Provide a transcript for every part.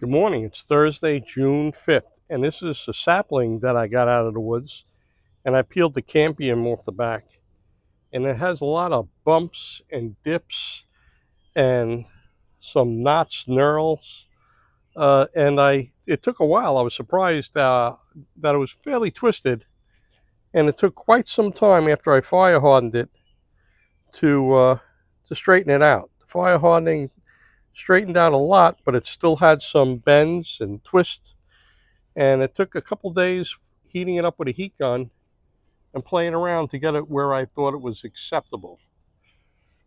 Good morning. It's Thursday, June 5th, and this is a sapling that I got out of the woods, and I peeled the campium off the back, and it has a lot of bumps and dips and some knots, knurls, it took a while. I was surprised that it was fairly twisted, and it took quite some time after I fire hardened it to straighten it out. The fire hardening straightened out a lot, but it still had some bends and twists. And it took a couple days heating it up with a heat gun and playing around to get it where I thought it was acceptable.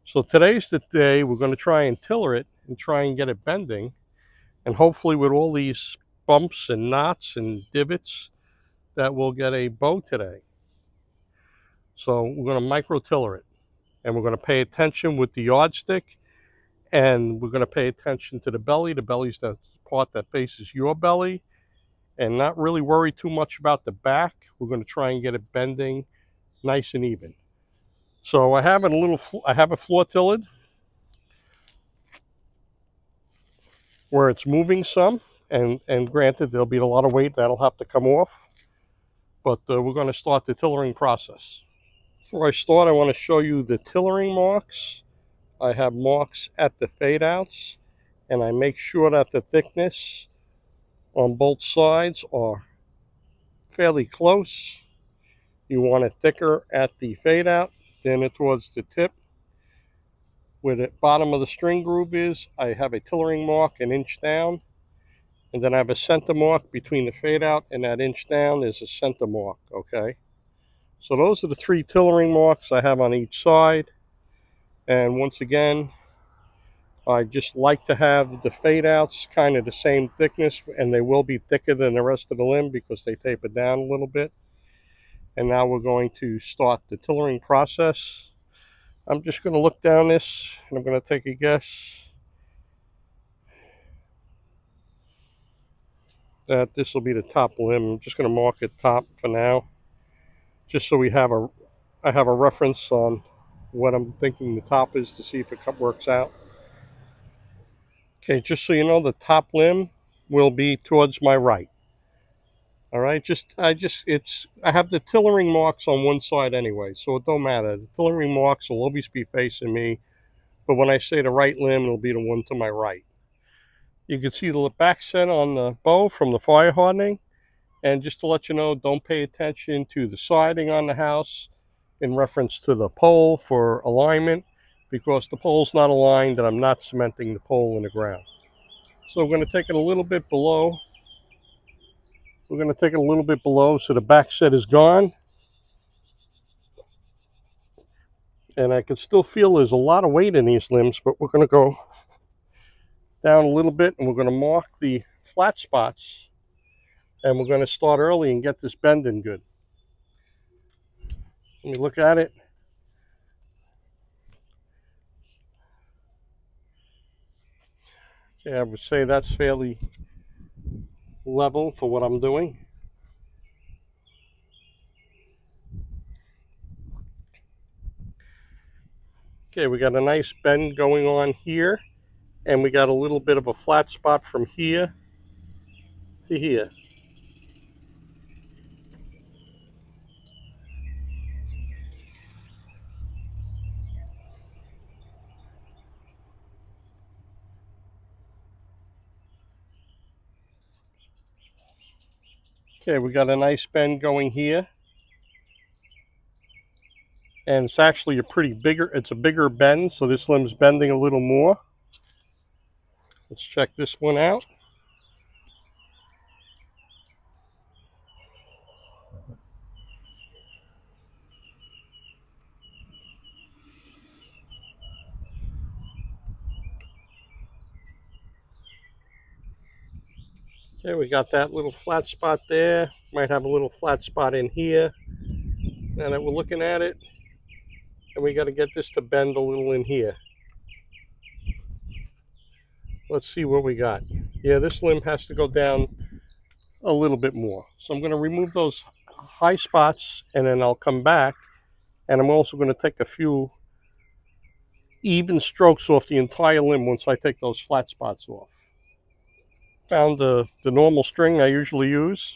So today's the day we're going to try and tiller it and try and get it bending. And hopefully with all these bumps and knots and divots that we'll get a bow today. So we're going to micro tiller it. And we're going to pay attention with the yardstick. And we're going to pay attention to the belly. The belly's the part that faces your belly. And not really worry too much about the back. We're going to try and get it bending nice and even. So I have a floor tilled where it's moving some, and granted there'll be a lot of weight that'll have to come off, but we're going to start the tillering process. Before I start, I want to show you the tillering marks. I have marks at the fade outs, and I make sure that the thickness on both sides are fairly close. You want it thicker at the fade out, thinner towards the tip. Where the bottom of the string groove is, I have a tillering mark an inch down, and then I have a center mark between the fade out and that inch down is a center mark, okay? So those are the three tillering marks I have on each side. And once again, I just like to have the fade outs kind of the same thickness, and they will be thicker than the rest of the limb because they taper down a little bit. And now we're going to start the tillering process. I'm just going to look down this and I'm going to take a guess that this will be the top limb. I'm just going to mark it top for now, just so I have a reference on what I'm thinking the top is to see if it works out. Okay, just so you know, the top limb will be towards my right. All right, I have the tillering marks on one side anyway, so it don't matter. The tillering marks will always be facing me, but when I say the right limb, it'll be the one to my right. You can see the back set on the bow from the fire hardening, and just to let you know, don't pay attention to the siding on the house in reference to the pole for alignment, because the pole's not aligned and I'm not cementing the pole in the ground. So we're going to take it a little bit below. We're going to take it a little bit below so the back set is gone. And I can still feel there's a lot of weight in these limbs, but we're going to go down a little bit and we're going to mark the flat spots. And we're going to start early and get this bending good. Let me look at it. Okay, I would say that's fairly level for what I'm doing. Okay, we got a nice bend going on here, and we got a little bit of a flat spot from here to here. Okay, we got a nice bend going here. And it's actually it's a bigger bend, so this limb's bending a little more. Let's check this one out. Okay, we got that little flat spot there. Might have a little flat spot in here. Now that we're looking at it, and we got to get this to bend a little in here. Let's see what we got. Yeah, this limb has to go down a little bit more. So I'm going to remove those high spots, and then I'll come back, and I'm also going to take a few even strokes off the entire limb once I take those flat spots off. found the normal string I usually use,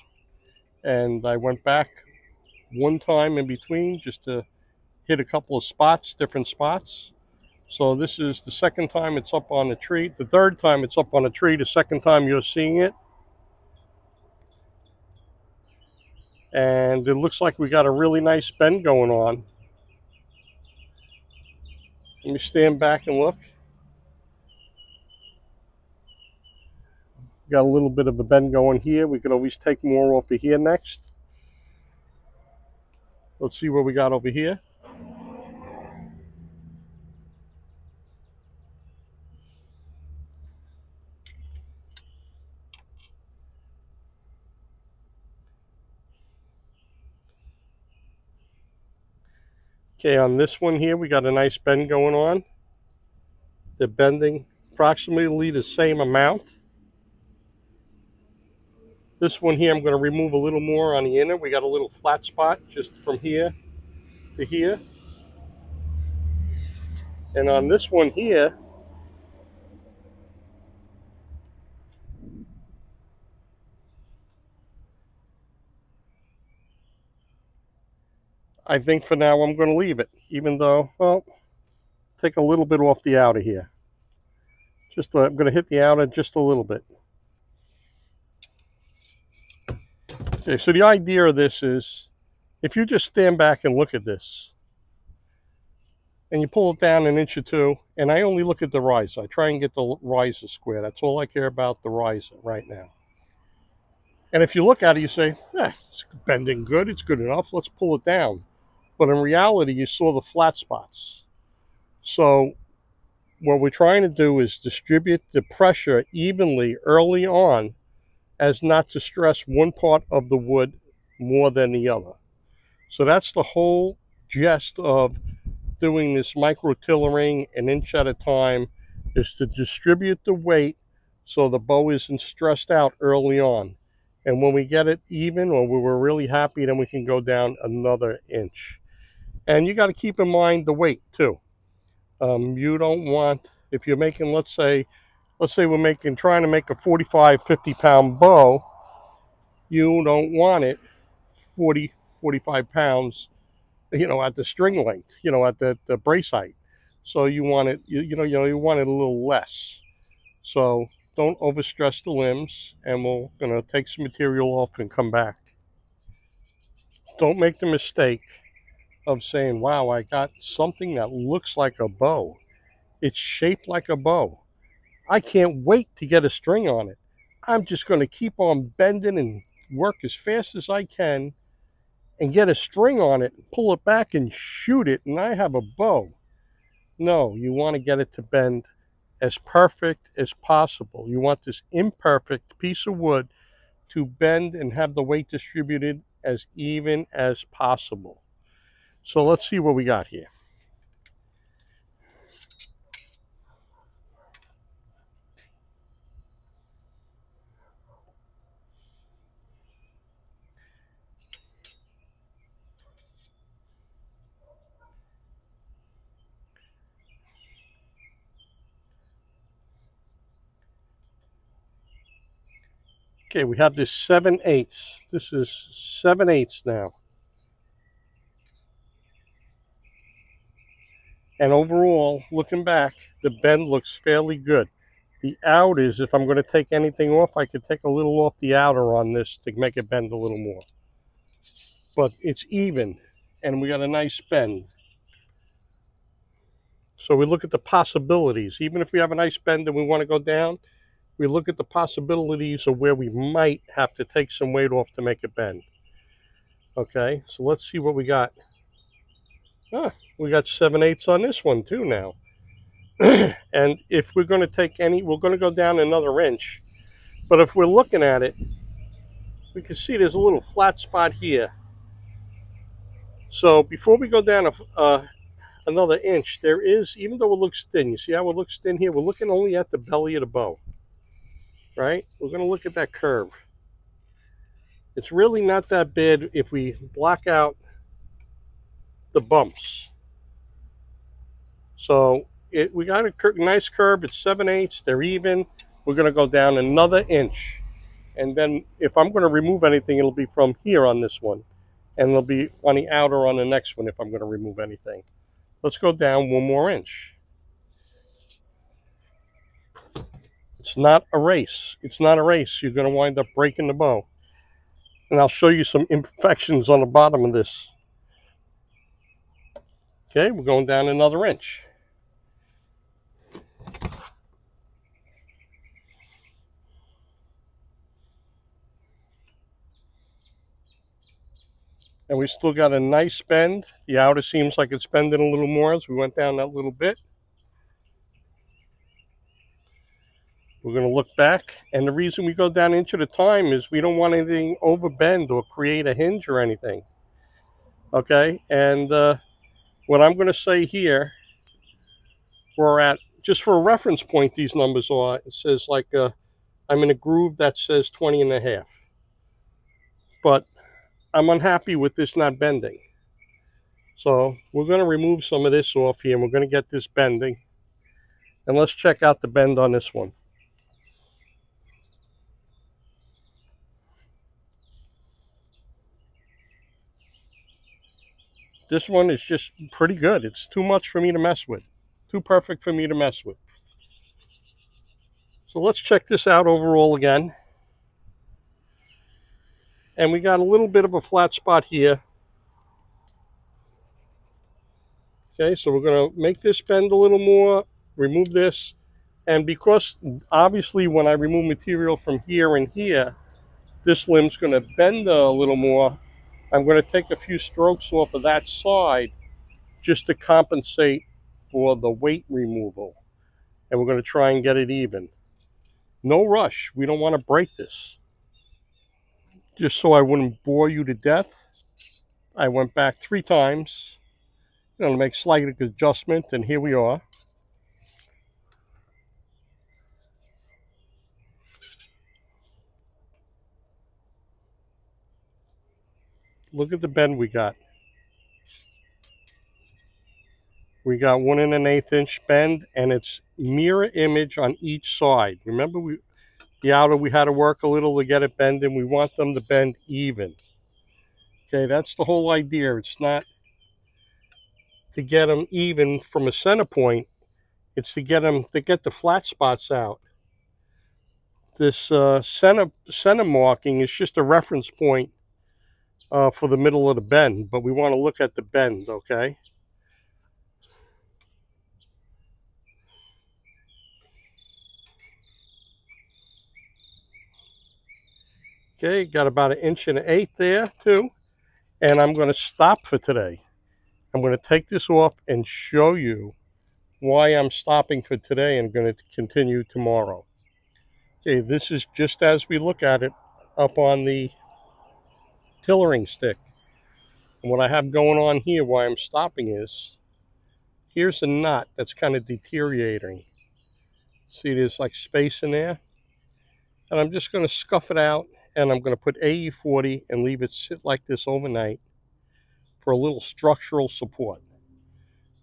and I went back one time in between just to hit a couple of spots, different spots. So this is the second time it's up on the tree. The third time it's up on the tree. The second time you're seeing it. And it looks like we got a really nice bend going on. Let me stand back and look. Got a little bit of a bend going here. We could always take more off of here next. Let's see what we got over here. Okay, on this one here, we got a nice bend going on. They're bending approximately the same amount. This one here, I'm going to remove a little more on the inner. We got a little flat spot just from here to here. And on this one here, I think for now I'm going to leave it, even though, well, take a little bit off the outer here. I'm going to hit the outer just a little bit. Okay, so the idea of this is, if you just stand back and look at this, and you pull it down an inch or two, and I only look at the riser. I try and get the riser square. That's all I care about, the riser right now. And if you look at it, you say, it's bending good, it's good enough, let's pull it down. But in reality, you saw the flat spots. So what we're trying to do is distribute the pressure evenly early on, as not to stress one part of the wood more than the other. So that's the whole gist of doing this micro tillering an inch at a time, is to distribute the weight so the bow isn't stressed out early on. And when we get it even, or we're really happy, then we can go down another inch. And you got to keep in mind the weight too. You don't want, if you're making, let's say we're trying to make a 45, 50-pound bow, you don't want it 40, 45 pounds, at the string length, at the brace height. So you want it, you want it a little less. So don't overstress the limbs, and we're going to take some material off and come back. Don't make the mistake of saying, wow, I got something that looks like a bow. It's shaped like a bow. I can't wait to get a string on it. I'm just going to keep on bending and work as fast as I can and get a string on it, pull it back and shoot it, and I have a bow. No, you want to get it to bend as perfect as possible. You want this imperfect piece of wood to bend and have the weight distributed as even as possible. So let's see what we got here. Okay, we have this 7/8. This is 7/8 now. And overall, looking back, the bend looks fairly good. The outers, if I'm going to take anything off, I could take a little off the outer on this to make it bend a little more. But it's even, and we got a nice bend. So we look at the possibilities. Even if we have a nice bend and we want to go down, we look at the possibilities of where we might have to take some weight off to make it bend. Okay, so let's see what we got. We got 7/8 on this one too now. And if we're going to take any, we're going to go down another inch. But if we're looking at it, we can see there's a little flat spot here. So before we go down another inch, there is, even though it looks thin, you see how it looks thin here? We're looking only at the belly of the bow, right? We're going to look at that curve. It's really not that bad if we block out the bumps. So we got a nice curve. It's 7/8. They're even. we're going to go down another inch. And then if I'm going to remove anything, it'll be from here on this one. And it'll be on the outer on the next one if I'm going to remove anything. Let's go down 1 more inch. It's not a race. It's not a race. You're going to wind up breaking the bow. And I'll show you some imperfections on the bottom of this. Okay, we're going down another inch. And we still got a nice bend. The outer seems like it's bending a little more as we went down that little bit. We're going to look back. And the reason we go down an inch at a time is we don't want anything overbend or create a hinge or anything. Okay, and what I'm going to say here, we're at, just for a reference point, these numbers are, it says like I'm in a groove that says 20.5. But I'm unhappy with this not bending. So we're going to remove some of this off here and we're going to get this bending. And let's check out the bend on this one. This one is just pretty good. It's too much for me to mess with. Too perfect for me to mess with. So let's check this out overall again. And we got a little bit of a flat spot here. Okay, so we're going to make this bend a little more, remove this. And because obviously when I remove material from here and here, this limb's going to bend a little more. I'm going to take a few strokes off of that side just to compensate for the weight removal. And we're going to try and get it even. No rush. We don't want to break this. Just so I wouldn't bore you to death, I went back 3 times. I'm going to make slight adjustment, and here we are. Look at the bend we got. We got 1 1/8 inch bend, and it's mirror image on each side. Remember, the outer we had to work a little to get it bending. We want them to bend even. Okay, that's the whole idea. It's not to get them even from a center point. It's to get them to get the flat spots out. This center marking is just a reference point for the middle of the bend, but we want to look at the bend, okay? Okay, got about 1 1/8 inches there too. And I'm going to stop for today. I'm going to take this off and show you why I'm stopping for today and going to continue tomorrow. Okay, this is just as we look at it up on the tillering stick. And what I have going on here, why I'm stopping is, here's a knot that's kind of deteriorating. See, there's like space in there. And I'm just going to scuff it out, and I'm going to put AE40 and leave it sit like this overnight for a little structural support.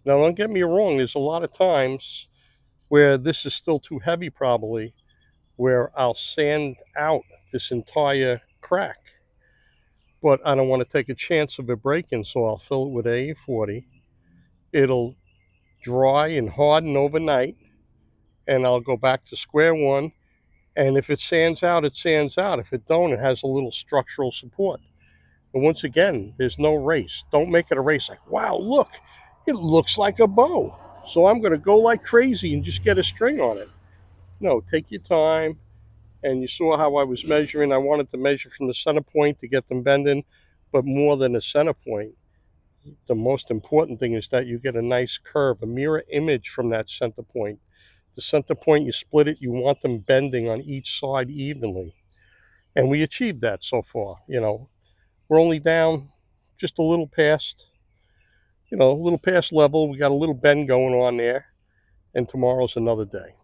Now, don't get me wrong, there's a lot of times where this is still too heavy probably, where I'll sand out this entire crack. But I don't want to take a chance of it breaking, so I'll fill it with AE40. It'll dry and harden overnight, and I'll go back to square one. And if it sands out, it sands out. If it don't, it has a little structural support. And once again, there's no race. Don't make it a race like, wow, look, it looks like a bow. So I'm going to go like crazy and just get a string on it. No, take your time. And you saw how I was measuring. I wanted to measure from the center point to get them bending, but more than a center point. The most important thing is that you get a nice curve, a mirror image from that center point. The center point, you split it, you want them bending on each side evenly. And we achieved that so far. You know, we're only down just a little past, a little past level. We got a little bend going on there. And tomorrow's another day.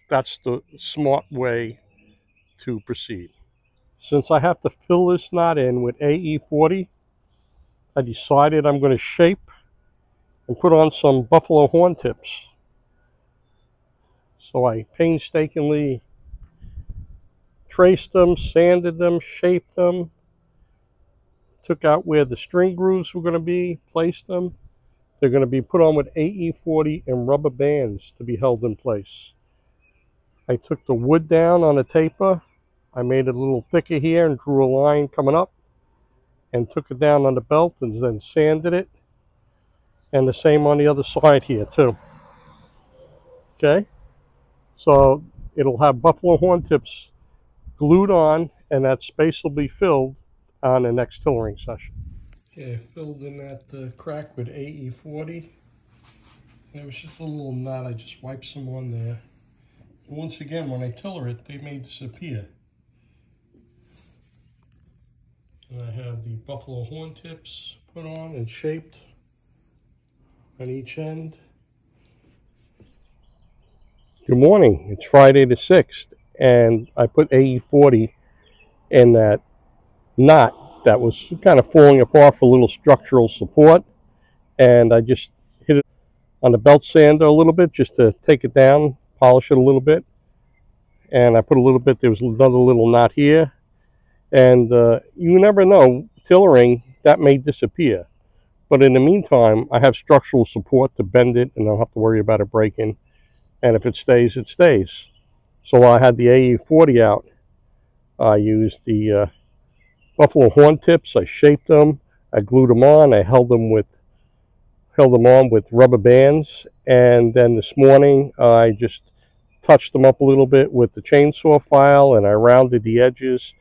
That's the smart way to proceed. Since I have to fill this knot in with AE40, I decided I'm going to shape and put on some buffalo horn tips. So I painstakingly traced them, sanded them, shaped them, took out where the string grooves were going to be, placed them. They're going to be put on with AE40 and rubber bands to be held in place. I took the wood down on a taper. I made it a little thicker here and drew a line coming up and took it down on the belt and then sanded it. And the same on the other side here too. Okay, so it'll have buffalo horn tips glued on, and that space will be filled on the next tillering session. Okay, I filled in that crack with AE40. And it was just a little knot. I just wiped some on there. And once again, when I tiller it, they may disappear. And I have the buffalo horn tips put on and shaped on each end. Good morning. It's Friday the 6th, and I put AE40 in that knot that was kind of falling apart for a little structural support, and I just hit it on the belt sander a little bit just to take it down, polish it a little bit. And I put a little bit, there was another little knot here, and you never know, tillering, that may disappear. But in the meantime, I have structural support to bend it, and I don't have to worry about it breaking. And if it stays, it stays. So while I had the AE40 out, I used the buffalo horn tips. I shaped them, I glued them on, I held them on with rubber bands, and then this morning I just touched them up a little bit with the chainsaw file, and I rounded the edges.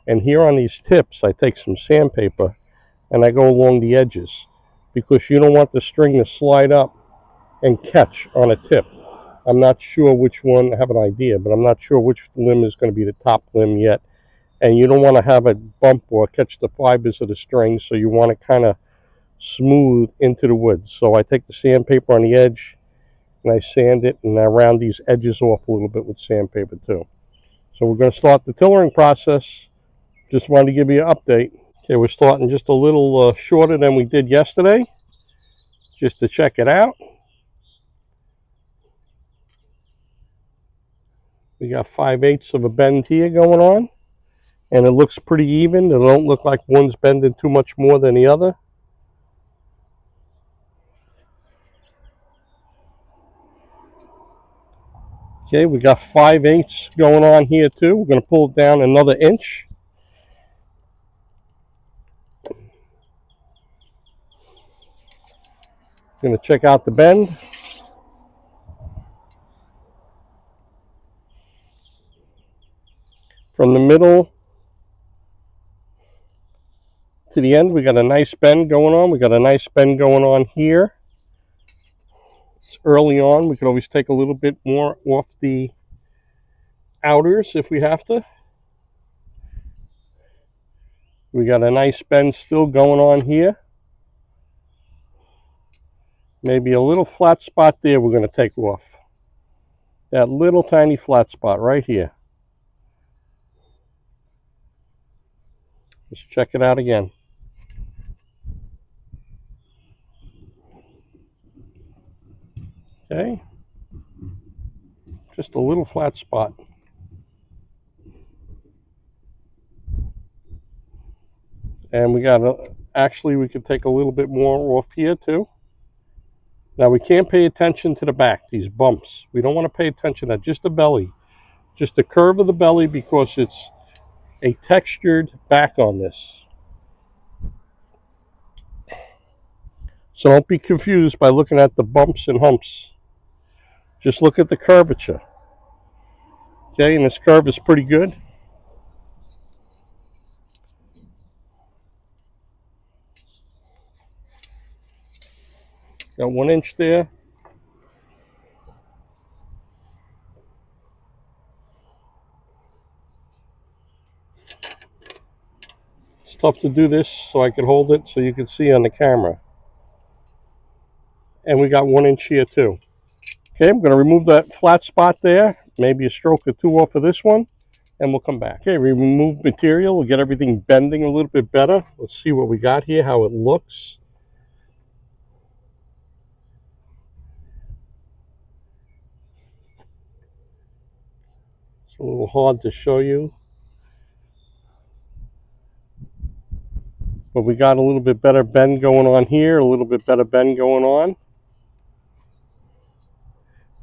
And here on these tips, I take some sandpaper and I go along the edges, because you don't want the string to slide up and catch on a tip. I'm not sure which one, I have an idea, but I'm not sure which limb is going to be the top limb yet. And you don't want to have a bump or catch the fibers of the string, so you want to kind of smooth into the wood. So I take the sandpaper on the edge and I sand it, and I round these edges off a little bit with sandpaper too. So we're going to start the tillering process. Just wanted to give you an update. Okay, we're starting just a little shorter than we did yesterday, just to check it out. We got 5/8 of a bend here going on, and it looks pretty even. It don't look like one's bending too much more than the other. Okay, we got 5/8 going on here too. We're going to pull it down another inch. Going to check out the bend. From the middle to the end, we got a nice bend going on. We got a nice bend going on here. It's early on. We could always take a little bit more off the outers if we have to. We got a nice bend still going on here. Maybe a little flat spot there we're going to take off. That little tiny flat spot right here. Let's check it out again. Okay. Just a little flat spot. And we got actually we could take a little bit more off here too. Now we can't pay attention to the back, these bumps. We don't want to pay attention to just the belly. Just the curve of the belly, because it's a textured back on this. So don't be confused by looking at the bumps and humps. Just look at the curvature. Okay, and this curve is pretty good. Got 1 inch there. It's tough to do this so I can hold it so you can see on the camera. And we got 1 inch here too. Okay, I'm going to remove that flat spot there, maybe a stroke or two off of this one, and we'll come back. Okay, we remove material, we'll get everything bending a little bit better. Let's see what we got here, how it looks. It's a little hard to show you, but we got a little bit better bend going on here, a little bit better bend going on.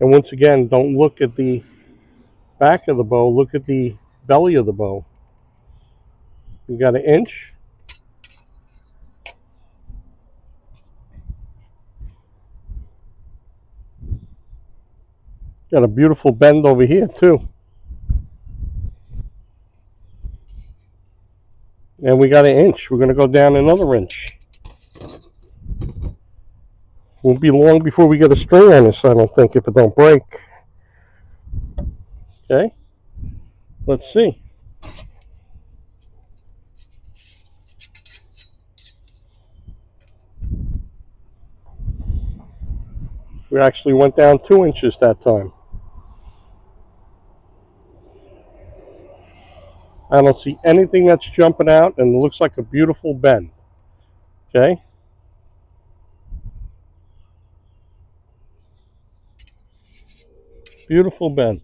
And once again, don't look at the back of the bow, look at the belly of the bow. We got 1 inch. Got a beautiful bend over here too. And we got 1 inch. We're going to go down another 1 inch. Won't be long before we get a string on this, I don't think, if it don't break. Okay, let's see. We actually went down 2 inches that time. I don't see anything that's jumping out, and it looks like a beautiful bend. Okay. Beautiful bend.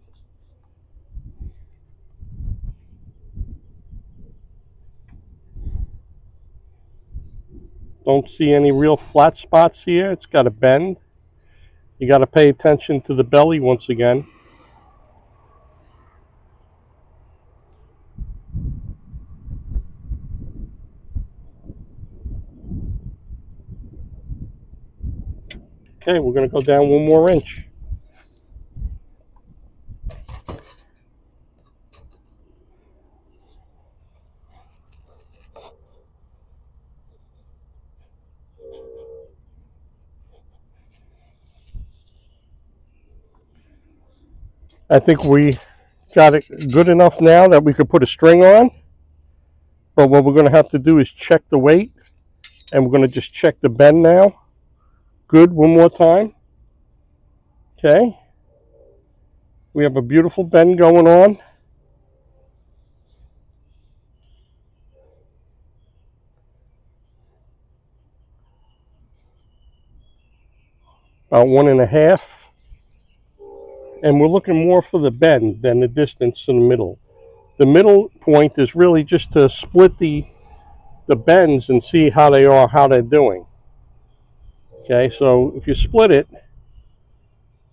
Don't see any real flat spots here. It's got a bend. You got to pay attention to the belly once again. Okay, we're going to go down 1 more inch. I think we got it good enough now that we could put a string on. But what we're going to have to do is check the weight. And we're going to just check the bend now. Good, 1 more time. Okay. We have a beautiful bend going on. About 1.5. And we're looking more for the bend than the distance in the middle. The middle point is really just to split the bends and see how they are, how they're doing. Okay, so if you split it,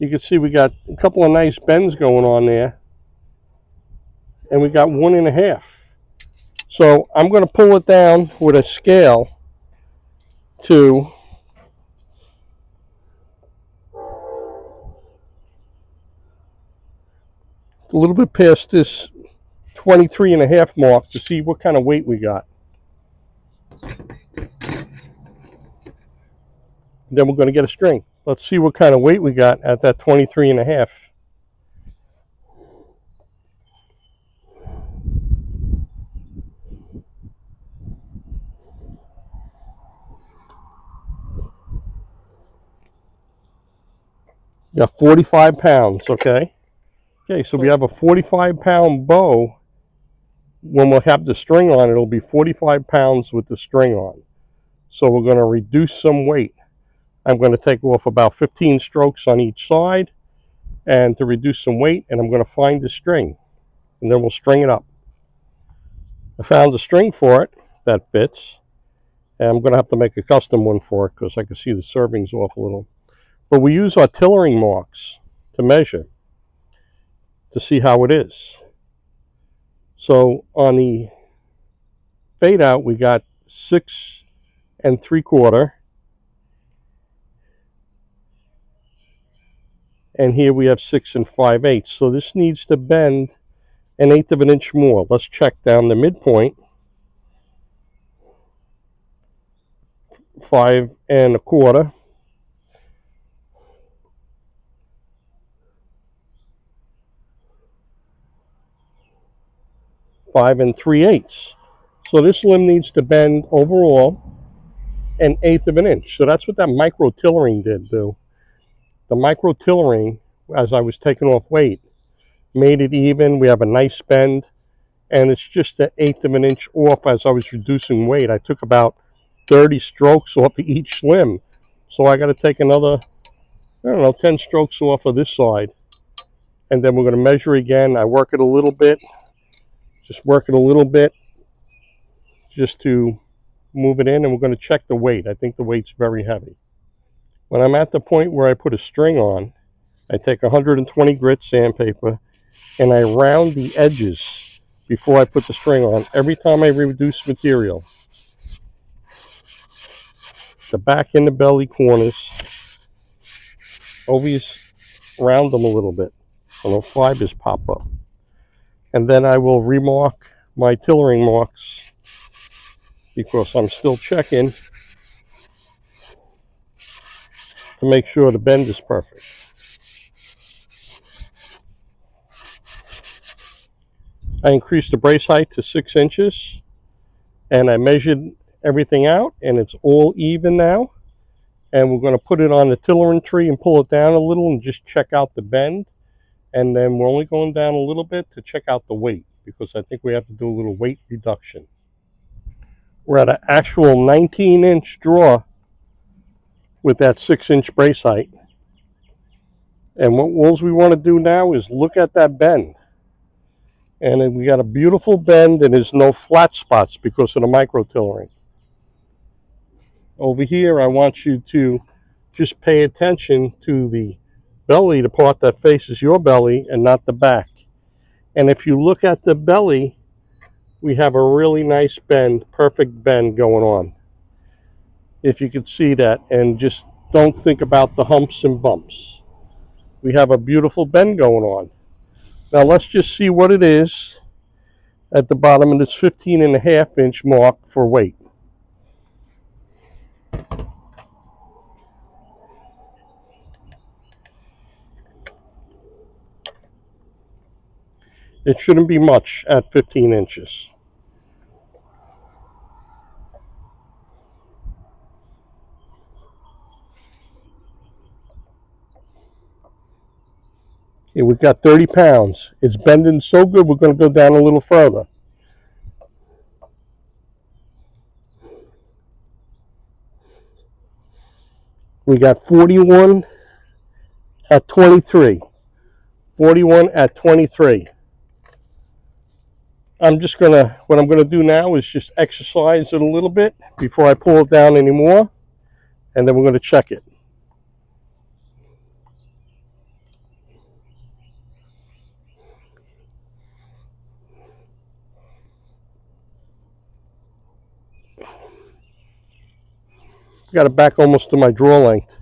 you can see we got a couple of nice bends going on there. And we got 1.5. So I'm going to pull it down with a scale to a little bit past this 23.5 mark to see what kind of weight we got. Then we're going to get a string. Let's see what kind of weight we got at that 23.5. Got 45 pounds, okay? Okay, so we have a 45-pound bow. When we'll have the string on, it'll be 45 pounds with the string on. So we're going to reduce some weight. I'm going to take off about 15 strokes on each side and to reduce some weight, and I'm going to find the string, and then we'll string it up. I found a string for it that fits, and I'm going to have to make a custom one for it because I can see the servings off a little. But we use our tillering marks to measure to see how it is. So on the fade out, we got 6 3/4. And here we have 6 5/8. So this needs to bend 1/8 of an inch more. Let's check down the midpoint. 5 1/4. 5 3/8. So this limb needs to bend overall 1/8 of an inch. So that's what that micro tillering did do. The micro tillering, as I was taking off weight, made it even. We have a nice bend, and it's just 1/8 of an inch off as I was reducing weight. I took about 30 strokes off of each limb. So I got to take another, I don't know, 10 strokes off of this side And then we're going to measure again. I work it a little bit, just work it a little bit, just to move it in, and we're going to check the weight. I think the weight's very heavy. When I'm at the point where I put a string on, I take 120 grit sandpaper and I round the edges before I put the string on. Every time I reduce material, the back and the belly corners, always round them a little bit so no fibers pop up. And then I will remark my tillering marks because I'm still checking to make sure the bend is perfect. I increased the brace height to 6 inches and I measured everything out and it's all even now. And we're going to put it on the tillering tree and pull it down a little and just check out the bend. And then we're only going down a little bit to check out the weight because I think we have to do a little weight reduction. We're at an actual 19-inch draw with that 6-inch brace height. And what we want to do now is look at that bend. And we got a beautiful bend and there's no flat spots because of the micro tillering. Over here, I want you to just pay attention to the belly, the part that faces your belly and not the back. And if you look at the belly, we have a really nice bend, perfect bend going on. If you could see that, and just don't think about the humps and bumps. We have a beautiful bend going on. Now let's just see what it is at the bottom of this 15.5-inch mark for weight. It shouldn't be much at 15 inches. Okay, we've got 30 pounds. It's bending so good, we're going to go down a little further. We got 41 at 23. 41 at 23. What I'm gonna do now is just exercise it a little bit before I pull it down anymore, and then we're gonna check it. Got it back almost to my draw length,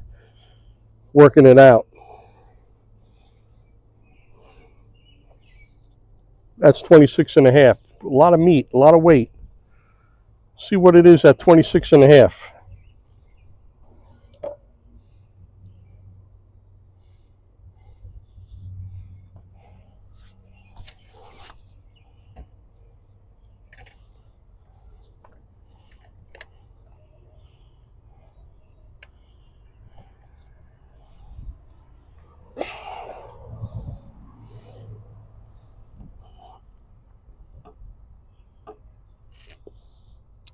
working it out. That's 26.5. A lot of meat, a lot of weight. See what it is at 26.5.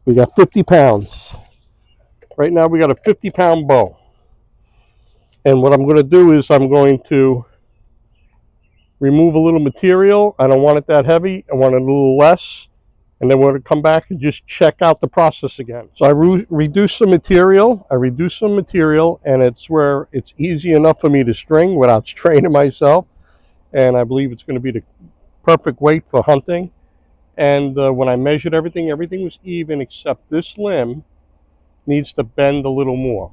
We got 50 pounds. Right now we got a 50-pound bow. And what I'm going to do is I'm going to remove a little material. I don't want it that heavy. I want it a little less. And then we're going to come back and just check out the process again. So I reduce some material. And it's where it's easy enough for me to string without straining myself. And I believe it's going to be the perfect weight for hunting. And when I measured everything, everything was even except this limb needs to bend a little more.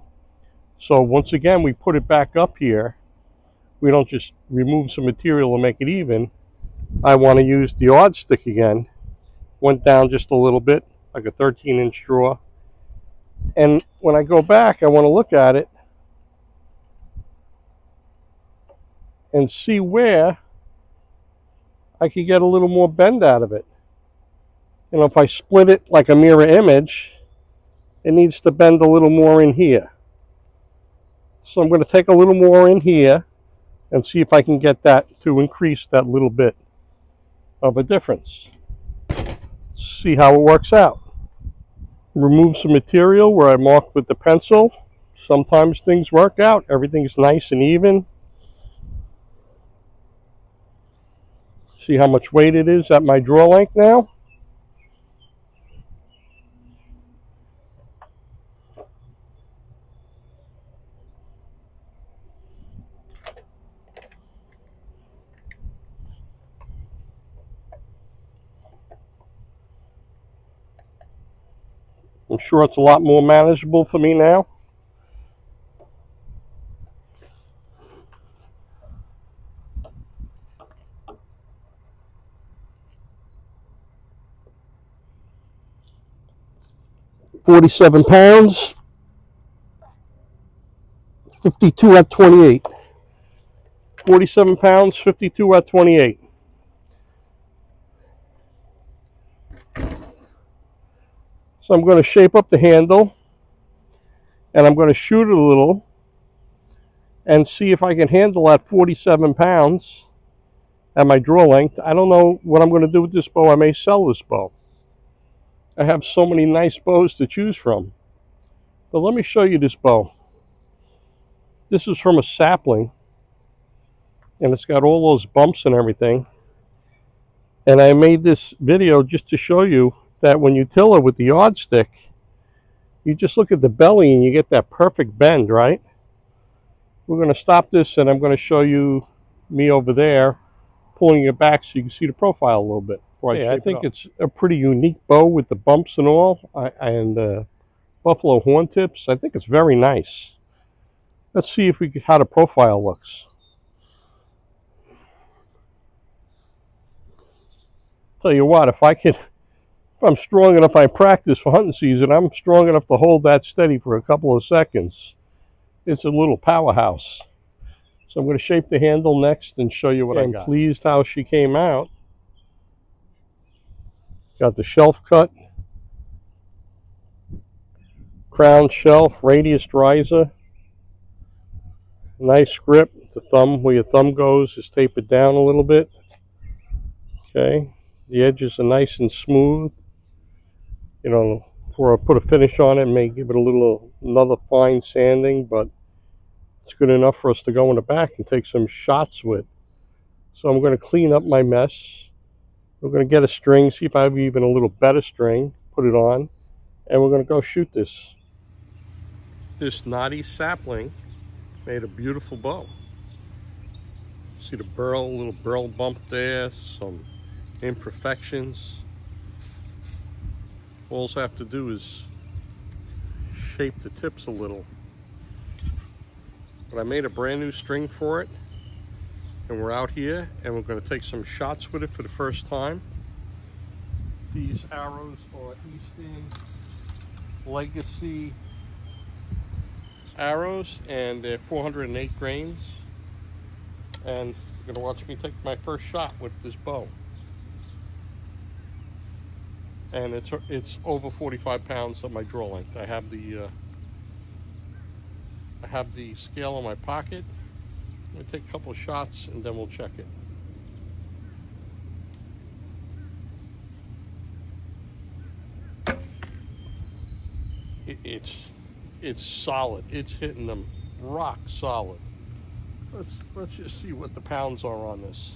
So once again, we put it back up here. We don't just remove some material and make it even. I want to use the odd stick again. Went down just a little bit, like a 13-inch draw. And when I go back, I want to look at it and see where I could get a little more bend out of it. You know, if I split it like a mirror image, it needs to bend a little more in here. So I'm going to take a little more in here and see if I can get that to increase that little bit of a difference. See how it works out. Remove some material where I marked with the pencil. Sometimes things work out. Everything's nice and even. See how much weight it is at my draw length now? I'm sure it's a lot more manageable for me now. £47, 52 at 28. 47 pounds, 52 at 28. So I'm going to shape up the handle, and I'm going to shoot it a little and see if I can handle that 47 pounds at my draw length. I don't know what I'm going to do with this bow. I may sell this bow. I have so many nice bows to choose from. But let me show you this bow. This is from a sapling, and it's got all those bumps and everything. And I made this video just to show you that when you tiller with the yardstick, you just look at the belly and you get that perfect bend, right? We're going to stop this, and I'm going to show you me over there pulling it back so you can see the profile a little bit. I think it's a pretty unique bow with the bumps and all, and buffalo horn tips. I think it's very nice. Let's see how the profile looks. Tell you what, if I'm strong enough, I practice for hunting season, I'm strong enough to hold that steady for a couple of seconds. It's a little powerhouse. So I'm going to shape the handle next and show you what I got. I'm pleased how she came out. Got the shelf cut, crown shelf, radius riser, nice grip. The thumb, where your thumb goes, is tapered down a little bit. Okay, the edges are nice and smooth. You know, before I put a finish on it, may give it another fine sanding, but it's good enough for us to go in the back and take some shots with. So I'm going to clean up my mess. We're going to get a string, see if I have even a little better string, put it on, and we're going to go shoot this. This knotty sapling made a beautiful bow. See the little burl bump there, some imperfections. All I have to do is shape the tips a little. But I made a brand new string for it, and we're out here and we're going to take some shots with it for the first time. These arrows are Eastern Legacy arrows, and they're 408 grains. And you're going to watch me take my first shot with this bow. And it's over 45 pounds at my draw length. I have the scale in my pocket. I'm going to take a couple of shots and then we'll check it. It's solid. It's hitting them rock solid. Let's just see what the pounds are on this.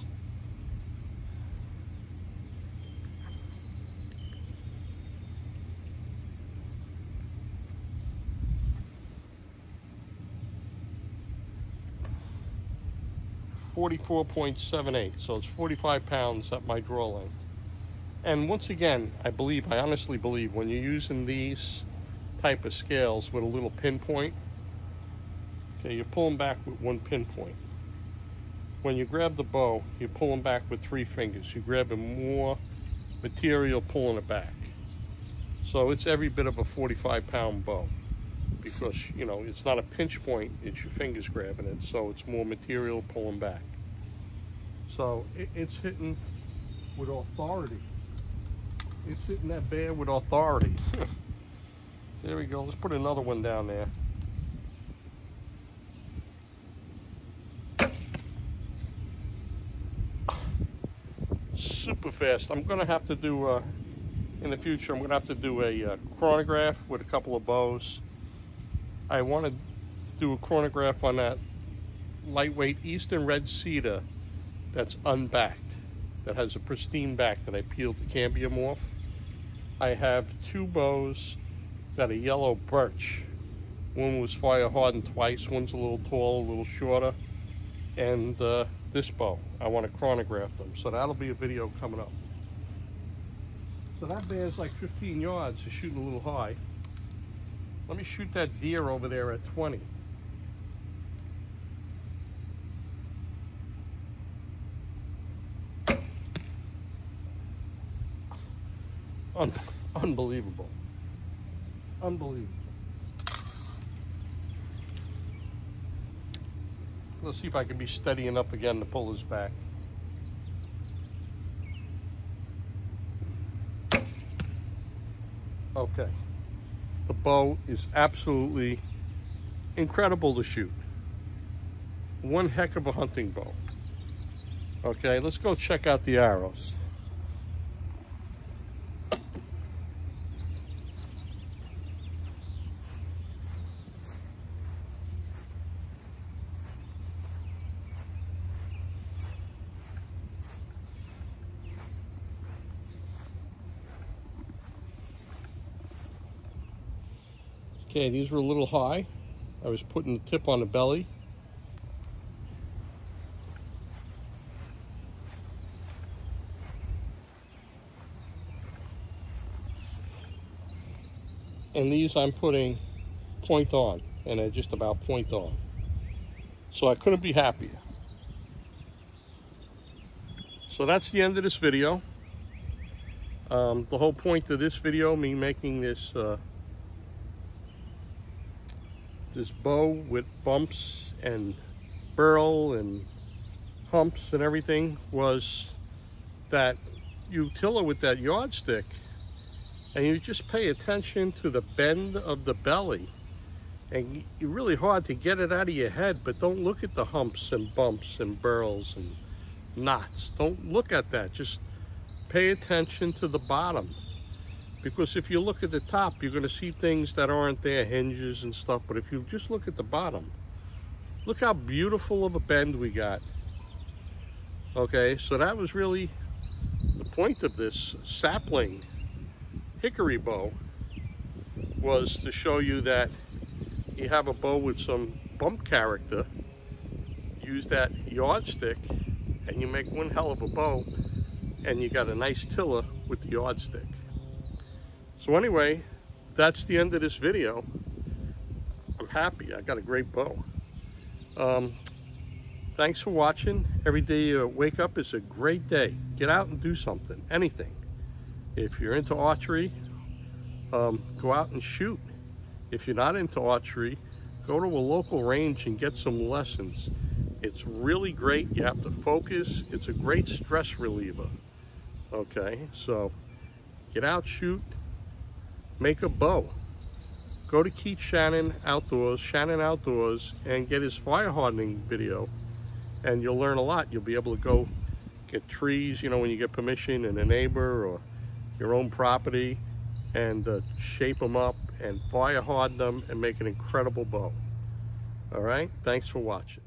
.78, so it's 45 pounds at my draw length. And once again, I honestly believe, when you're using these type of scales with a little pinpoint, okay, you're pulling back with one pinpoint. When you grab the bow, you're pulling back with 3 fingers. You're grabbing more material, pulling it back. So it's every bit of a 45-pound bow, because, you know, it's not a pinch point, it's your fingers grabbing it, so it's more material pulling back. So it's hitting with authority. It's hitting that bear with authority. There we go. Let's put another one down there. Super fast. I'm going to have to do, in the future, I'm going to have to do a chronograph with a couple of bows. I want to do a chronograph on that lightweight Eastern red cedar that's unbacked. that has a pristine back that I peeled the cambium off. I have 2 bows that are yellow birch. One was fire hardened twice, one's a little taller, a little shorter. And this bow, I want to chronograph them. So that'll be a video coming up. So that bear's like 15 yards, it's shooting a little high. Let me shoot that deer over there at 20. Unbelievable. Unbelievable. Let's see if I can be steady enough again to pull this back. Okay. The bow is absolutely incredible to shoot. One heck of a hunting bow. Okay, let's go check out the arrows. Okay, these were a little high. I was putting the tip on the belly. And these I'm putting point on, and they're just about point on. So I couldn't be happier. So that's the end of this video. The whole point of this video, me making this this bow with bumps and burl and humps and everything, was that you tiller with that yardstick and you just pay attention to the bend of the belly, and you're really hard to get it out of your head, but don't look at the humps and bumps and burls and knots. Don't look at that. Just pay attention to the bottom. Because if you look at the top, you're going to see things that aren't there, hinges and stuff. But if you just look at the bottom, look how beautiful of a bend we got. Okay, so that was really the point of this sapling hickory bow, was to show you that you have a bow with some bump character. Use that yardstick and you make one hell of a bow, and you got a nice tiller with the yardstick. So anyway, that's the end of this video. I'm happy. I got a great bow. Thanks for watching. Every day you wake up is a great day. Get out and do something, anything. If you're into archery, go out and shoot. If you're not into archery, go to a local range and get some lessons. It's really great. You have to focus. It's a great stress reliever. Okay, so get out, shoot. Make a bow. Go to Keith Shannon Outdoors, Shannon Outdoors, and get his fire hardening video, and you'll learn a lot. You'll be able to go get trees, you know, when you get permission, in a neighbor or your own property, and shape them up and fire harden them and make an incredible bow. All right, thanks for watching.